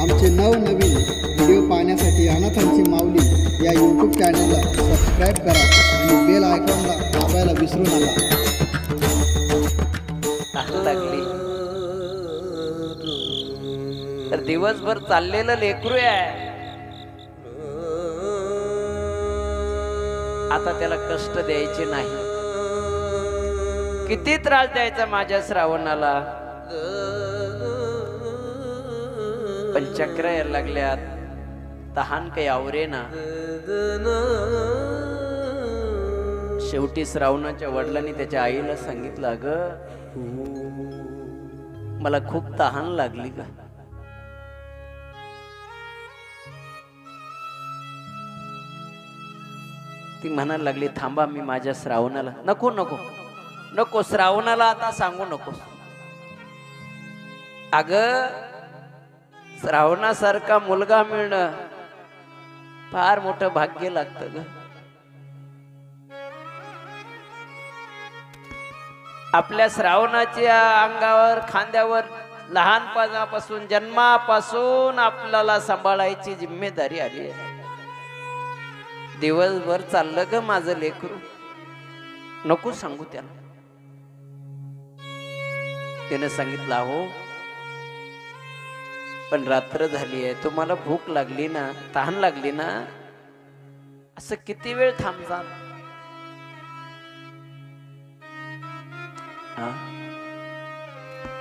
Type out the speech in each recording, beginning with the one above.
आमचे नवनवीन व्हिडिओ पाहण्यासाठी अनाथांची माऊली या यूट्यूब चॅनलला सबस्क्राईब करा आणि बेल आयकॉनला दाबायला विसरू नका. लागली तर दिवसभर चाललेलं लेकरू आहे, आता त्याला कष्ट द्यायचे नाही. किती त्रास द्यायचा माझ्या श्रावणाला, पण चक्र यायला लागल्यात, तहान काही आवरे ना. शेवटी श्रावणाच्या वडिलांनी त्याच्या आईला सांगितलं, अगं मला खूप तहान लागली का. ती म्हणायला लागली, थांबा मी माझ्या श्रावणाला. नको नको नको, श्रावणाला आता सांगू नको. अगं श्रावणासारखा मुलगा मिळणं फार मोठं भाग्य लागतं ग. आपल्या श्रावणाच्या अंगावर, खांद्यावर लहानपणापासून, जन्मापासून आपल्याला सांभाळायची जिम्मेदारी आली आहे. दिवसभर चाललं ग माझं लेकरू, नको सांगू त्याला. त्याने सांगितलं, हो पण रात्र झाली आहे, तुम्हाला भूक लागली ना, तहान लागली ना, असं किती वेळ थांबता.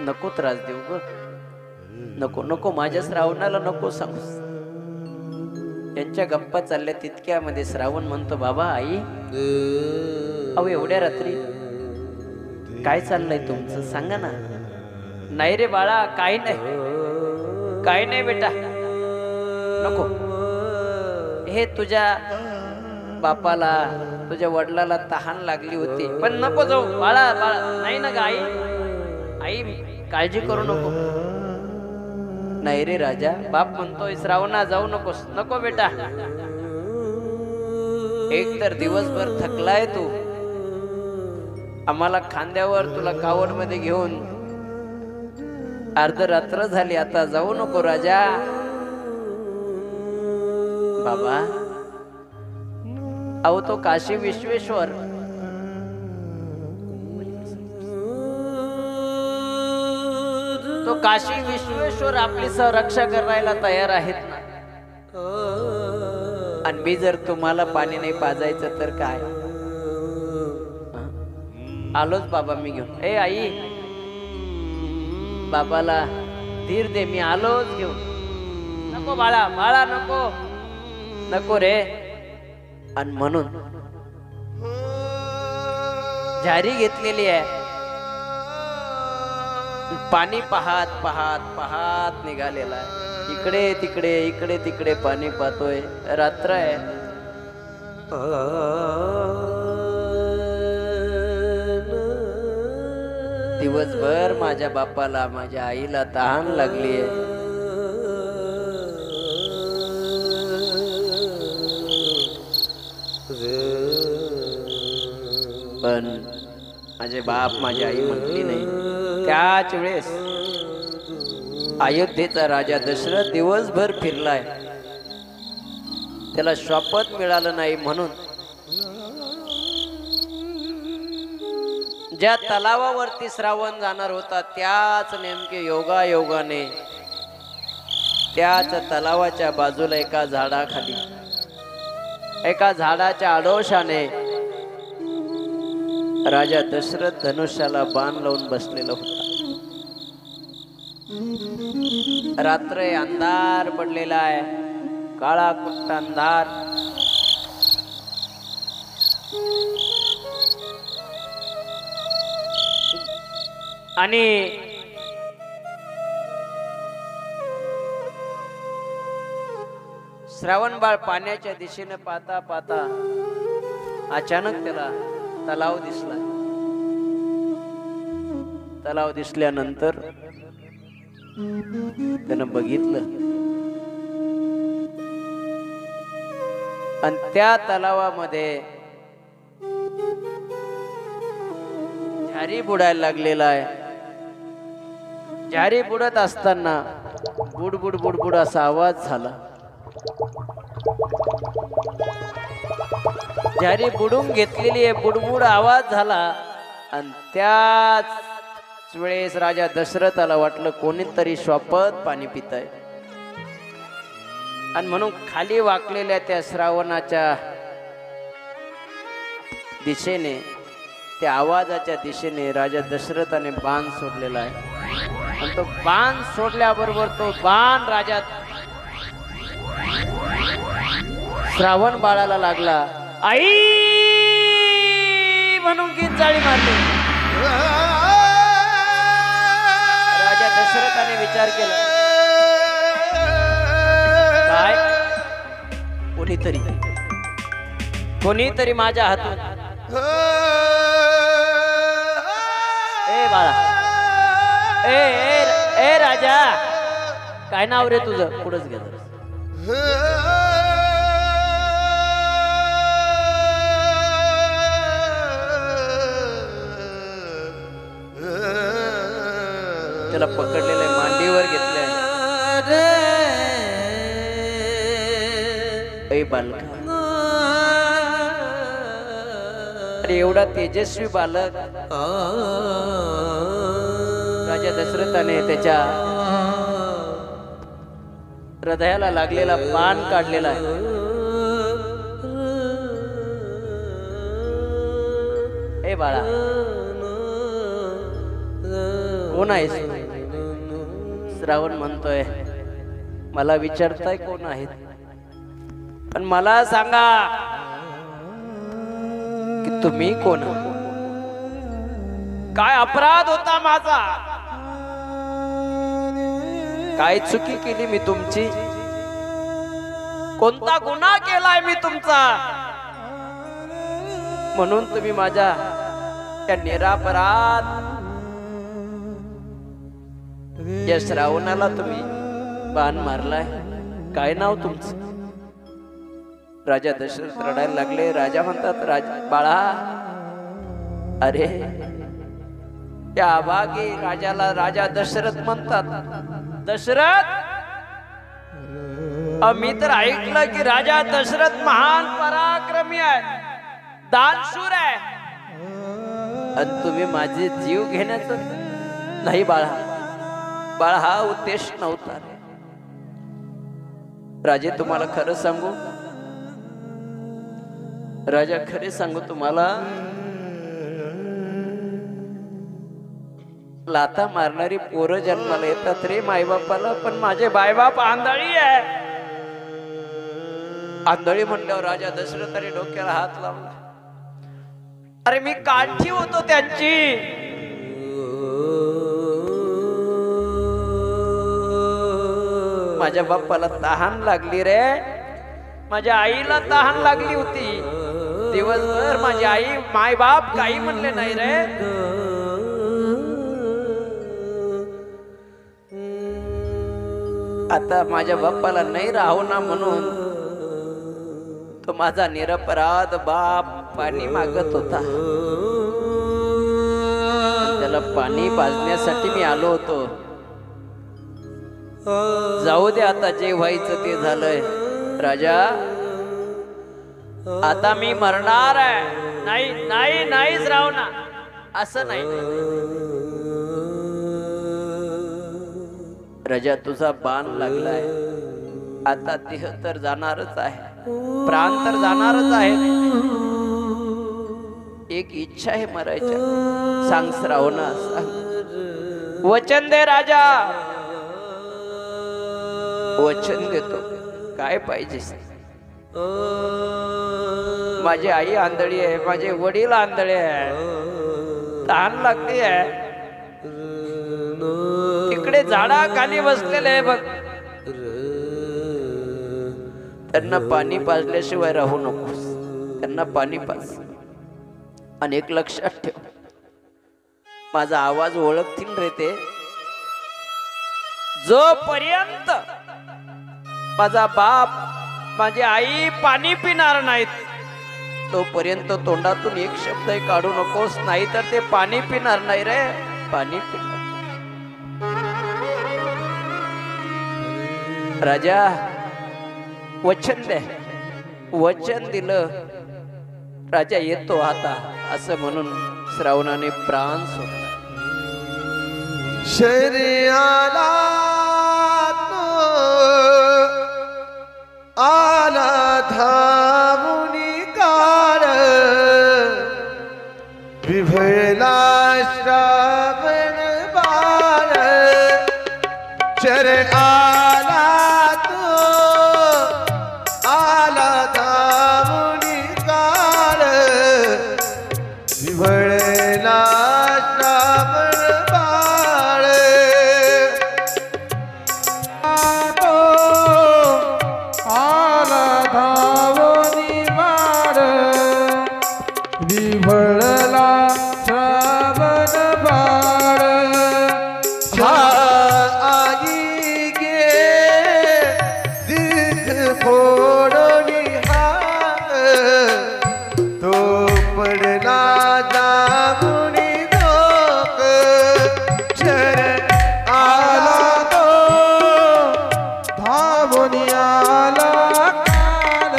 नको त्रास देऊ ग, नको नको, माझ्या श्रावणाला नको सांगू. यांच्या गप्पा चालल्या तितक्यामध्ये श्रावण म्हणतो, बाबा आई, अहो एवढ्या रात्री काय चाललंय तुमचं, सांगा ना. नाही रे बाळा, काही नाही, काही नाही बेटा, नको. हे तुझ्या बापाला, तुझ्या वडिलाला तहान लागली होती, पण नको जाऊ बाळा, बाळा. नाही ना ग आई, आई काळजी करू नको. नाही रे राजा, बाप म्हणतोय श्रावणा जाऊ नकोस. नको बेटा, एक तर दिवसभर थकलाय तू, आम्हाला खांद्यावर तुला कावड मध्ये घेऊन अर्ध रात्र झाली, आता जाऊ नको राजा. बाबा, अहो तो काशी विश्वेश्वर, तो काशी विश्वेश्वर आपली संरक्षा करायला तयार आहेत ना. आणि मी जर तुम्हाला पाणी नाही पाजायचं तर काय. आलोच बाबा मी घेऊन. ए आई, बाबाला धीर दे, मी आलोच घेऊन. नको बाळा, बाळा नको, नको रे. आणि म्हणून झारी घेतलेली आहे, पाणी पाहत पाहत पाहत निघालेला आहे. इकडे तिकडे, इकडे तिकडे पाणी पाहतोय. रात्र आहे. दिवसभर माझ्या बापाला, माझ्या आईला तहान लागली आहे. पण माझे बाप, माझी आई म्हटली नाही. त्याच वेळेस अयोध्येचा राजा दशरथ दिवसभर फिरलाय, त्याला श्वापद मिळालं नाही. म्हणून ज्या तलावावरती श्रावण जाणार होता, त्याच नेमके योगायोगाने त्याच तलावाच्या बाजूला एका झाडाखाली, एका झाडाच्या आडोशाने राजा दशरथ धनुष्याला बाण लावून बसलेला होता. रात्र आहे, अंधार पडलेला आहे, काळा कुट्ट अंधार. आणि श्रावण बाळ पाण्याच्या दिशेने पाहता पाहता अचानक त्याला तलाव दिसला. तलाव दिसल्यानंतर त्यानं बघितलं आणि त्या तलावामध्ये झारी बुडायला लागलेला आहे. झारी बुडत असताना बुडबुड बुडबुड असा आवाज झाला. झारी बुडून घेतलेली आहे, बुडबुड आवाज झाला. आणि त्याच वेळेस राजा दशरथाला वाटलं कोणीतरी श्वापत पाणी पिताय. आणि म्हणून खाली वाकलेल्या त्या श्रावणाच्या दिशेने, त्या आवाजाच्या दिशेने राजा दशरथाने बाण सोडलेला आहे. आणि तो बाण सोडल्याबरोबर तो बाण राजा श्रावण बाळाला लागला. आई म्हणून किंचाळी मारली. राजा दशरथाने विचार केला, काय कोणीतरी माझ्या हातून, ए बाळा, ए राजा, काय नाव रे तुझं? पुढंच गेलं. त्याला पकडलेलं आहे, मांडीवर घेतलंय. ए बालका, अरे एवढा तेजस्वी बालक राजा दशरथाने त्याच्या हृदयाला लागलेला बाण काढलेला आहे. ए बाळा, कोण आहेस? श्रावण म्हणतोय, मला विचारताय कोण आहेत? पण मला सांगा की तुम्ही कोण? काय अपराध होता माझा? काय चुकी केली मी तुमची? कोणता गुन्हा केलाय मी तुमचा? म्हणून तुम्ही माझ्या त्या निरापराध या श्रावणाला तुम्ही बाण मारलाय. काय नाव तुमचं? राजा दशरथ रडायला लागले. राजा म्हणतात, बाळा, अरे त्या अभागी राजाला राजा दशरथ म्हणतात. दशरथ, मी तर ऐकलं की राजा दशरथ महान पराक्रमी आहे, दानशूर आहे, आणि तुम्ही माझे जीव घेण्याचं? नाही बाळा, बाळा, हा उद्देश नव्हता. राजे, तुम्हाला खरं सांगू, राजा खरे सांगू तुम्हाला, लाथा मारणारी पोरं जन्माला येतात रे मायबापाला, पण माझे बायबाप आंधळी आहे. आंधळी म्हणल्यावर राजा दशरथाने डोक्याला हात लावला. अरे मी काठी होतो त्यांची. माझ्या बाप्पाला तहान लागली रे, माझ्या आईला तहान लागली होती. दिवसभर माझी आई मायबाप काही म्हणले नाही रे. आता माझ्या बाप्पाला नाही राहू ना म्हणून तो माझा निरपराध बाप पाणी मागत होता. त्याला पाणी पाजण्यासाठी मी आलो होतो. जाऊ दे, आता जे व्हायचं ते झालंय. राजा, आता मी मरणार आहे. नाही नाही नाहीच राहू ना, असं नाही. राजा, तुझा बाण लागलाय, आता देह तर जाणारच आहे, प्राण तर जाणारच आहे. एक इच्छा आहे मरायच्या. सांग श्रावणा, सांग. वचन दे राजा. वचन देतो. काय पाहिजे? माझी आई आंधळी आहे, माझे वडील आंधळे आहे, तहान लागते आहे. तिकडे झाडा खाली बसलेले आहे बघ, त्यांना पाणी पाजल्याशिवाय राहू नकोस. त्यांना पाणी पाज. आणि एक लक्षात ठेव, माझा आवाज ओळखतील रे ते. जोपर्यंत माझा बाप, माझी आई पाणी पिणार नाहीत, तोपर्यंत तोंडातून एक शब्द काढू नकोस, नाही तर ते पाणी पिणार नाही रे. पाणी पिणार. राजा वचन द्या, वचन दिलं राजा येतो आता असं म्हणून श्रावणाने प्राण सोडला. शर्याला आला धामुनी काळ विभला श्रावण बाळ शर आला आला धामुनी काळ विभला श्रावण बाळ आला धावनी बाळ विभळला श्रावण बाळ आई गे दीर्घ फोडणी तो पडला दामुनी डोक शर आला तो धावनी आला काळ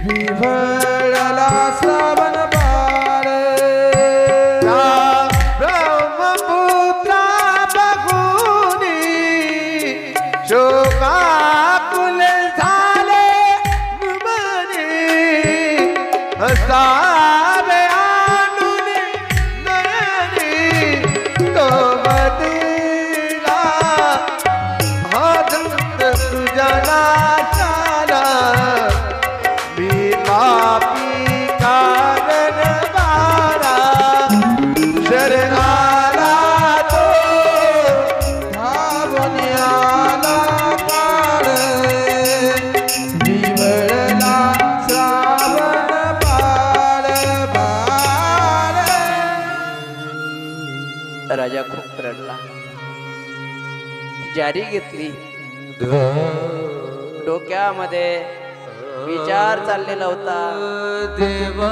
विभळला श्रावण बाळ ब्रह्मपुत्रा बघुनी शोकाकुल झाले मनी हसावे आणून नयनी तो बदला हात तुझ्या नाचाला मी पापी कारण बाळा शर आला तो धावनी आला काळ विवळला श्रावण बाळ बाळ. राजा खूप रडला, जारी घेतली. डोक्यामध्ये विचार चाललेला होता. देवा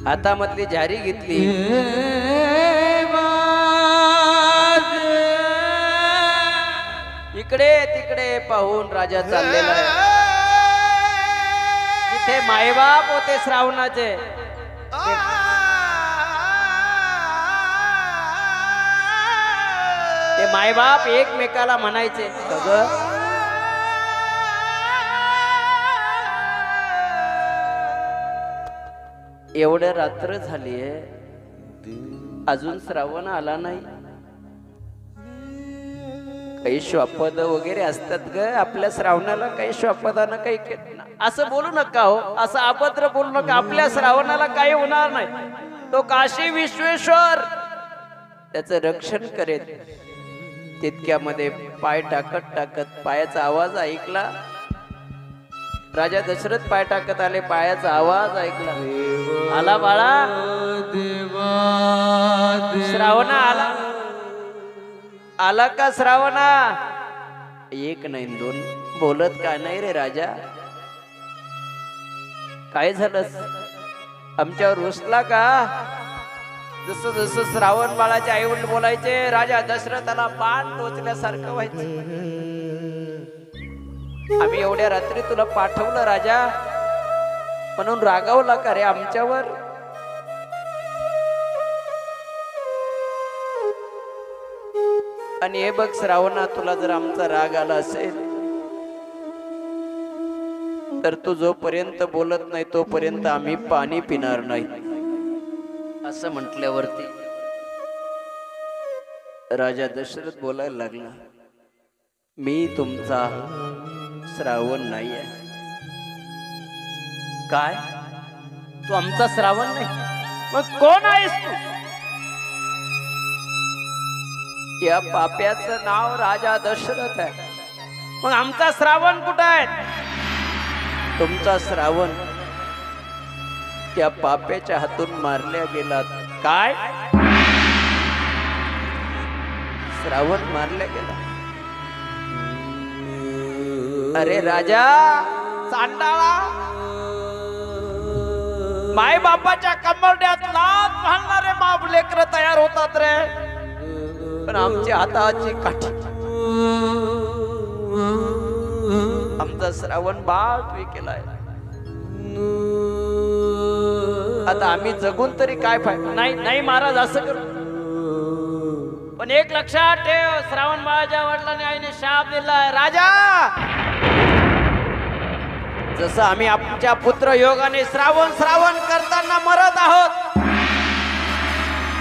हातामधली जारी घेतली. इकडे तिकडे पाहून राजा चाललेला आहे. जिथे मायबाप होते श्रावणाचे ते मायबाप एकमेकाला म्हणायचे, एवढं रात्र झालीये अजून श्रावण आला नाही. काही श्वापद वगैरे असतात ग आपल्या श्रावणाला, काही श्वापदानं काही असं बोलू नका हो, असं अभद्र बोलू नका. आपल्या श्रावणाला काही होणार नाही. तो काशी विश्वेश्वर त्याचं रक्षण करेल. तितक्यामध्ये पाय टाकत टाकत पायाचा आवाज ऐकला. राजा दशरथ पाय टाकत आले, पायाचा आवाज ऐकला. आला बाळा देवा श्रावणा आला. आला का श्रावणा? एक नाही दोन, बोलत का नाही रे राजा? काय झालं? आमच्यावर रुसला का? जसं जसं श्रावण बाळाचे आई वडील बोलायचे राजा दशरथाला पान टोचल्यासारखं व्हायचं. आम्ही एवढ्या रात्री तुला पाठवलं राजा म्हणून रागावला का रे आमच्यावर? आणि हे बघ श्रावणा, तुला जर आमचा राग आला असेल तर तू जोपर्यंत बोलत नाही तोपर्यंत आम्ही पाणी पिणार नाही. असं म्हटल्यावरती राजा दशरथ बोलायला लागला, मी तुमचा श्रावण नाही आहे. काय? तू आमचा श्रावण नाही? मग कोण आहेस तू? या पाप्याचं नाव राजा दशरथ आहे. मग आमचा श्रावण कुठं आहे? तुमचा श्रावण त्या पाप्याच्या हातून मारल्या गेला. काय? श्रावण मारल्या गेला? अरे राजा चांडाळा, माय बापाच्या कंबरड्यात लात घालणारे माप लेकर तयार होतात रे. पण आमची हाताची काठी आमचा श्रावण बाळ तुम्ही केलाय. आता आम्ही जगून तरी काय फायदा. नाही नाही महाराज असं करू. पण एक लक्षात ठेव, श्रावण बाळाच्या वडिलांनी आईने शाप दिलाय. राजा, जसं आम्ही आमच्या पुत्र योगाने श्रावण श्रावण करताना मरत आहोत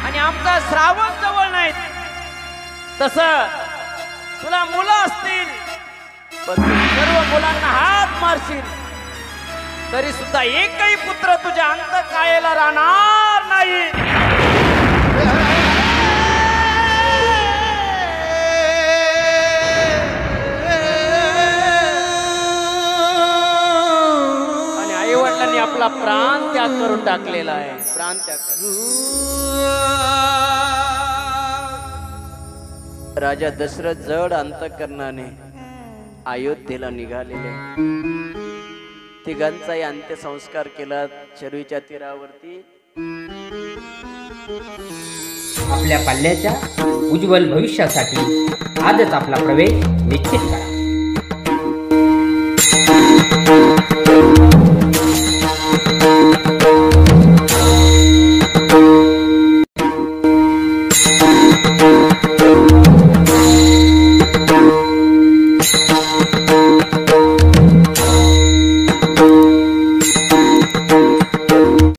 आणि आमचा श्रावण जवळ नाही, तसं तुला मुलं असतील पण तू सर्व मुलांना हात मारशील तरी सुद्धा एकही पुत्र तुझ्या अंत कायेला राहणार नाही. आणि आई वडिलांनी आपला प्राण त्याग करून टाकलेला आहे. प्राण त्याग. राजा दशरथ जड अंतःकरणाने अयोध्येला निघालेले. तिघांचाही अंत्यसंस्कार केला चरवीच्या तीरावरती. आपल्या पाल्याच्या उज्ज्वल भविष्यासाठी आजच आपला प्रवेश निश्चित करा.